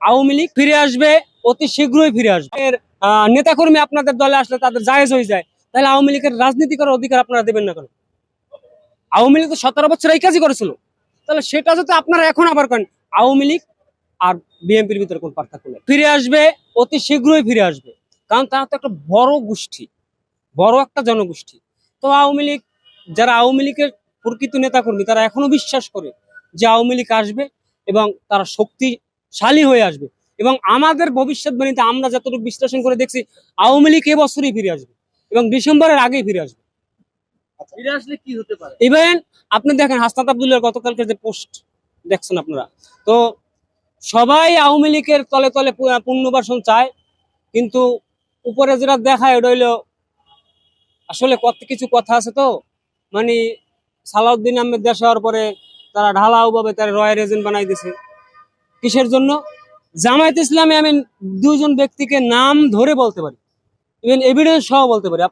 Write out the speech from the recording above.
আওয়ামী লীগ ফিরে আসবে, অতি শীঘ্রই ফিরে আসবে। এর নেতাকর্মী আপনাদের দলে আসলে তাদের জায়েজ হয়ে যায়, তাহলে আওয়ামী লীগের রাজনীতি করার অধিকার আপনারা দেবেন না কেন? আওয়ামী লীগ তো 17 বছর এই কাজই করেছিল, তাহলে সেটা যদি আপনারা এখন আবার করেন, আওয়ামী লীগ আর বিএনপির ভিতরে কোন পার্থক্য নেই। ফিরে আসবে, অতি শীঘ্রই ফিরে আসবে, কারণ তারা তো একটা বড় গোষ্ঠী, বড় একটা জনগোষ্ঠী। তো আওয়ামী লীগ, যারা আওয়ামী লীগের প্রকৃত নেতাকর্মী, তারা এখনো বিশ্বাস করে যে আওয়ামী লীগ আসবে এবং তারা শক্তিশালী হয়ে আসবে। এবং আমাদের ভবিষ্যৎবাণীতে আমরা যতটুকু বিশ্লেষণ করে দেখছি, আওয়ামী লীগ এবছরই ফিরে আসবে এবং ডিসেম্বরের আগেই ফিরে আসবে। ফিরে আসলে কি হতে পারে? ইভেন আপনি দেখেন হাসনাত আব্দুল্লাহর গতকালকে যে পোস্ট দেখছেন আপনারা, তো সবাই আওয়ামী লীগের তলে তলে পুনর্বাসন চায়, কিন্তু উপরে যেটা দেখায় ওটা হইলো আসলে কত কিছু কথা আছে। তো মানে সালাউদ্দিন আহমেদ দেশ হওয়ার পরে তারা ঢালাও ভাবে তারা রয়্যাল এজেন্ট বানাই দিছে। কিসের জন্য? জামায়াত ইসলামে আমি দুইজন ব্যক্তিকে নাম ধরে বলতে পারি, ইভেন এভিডেন্স সহ বলতে পারি।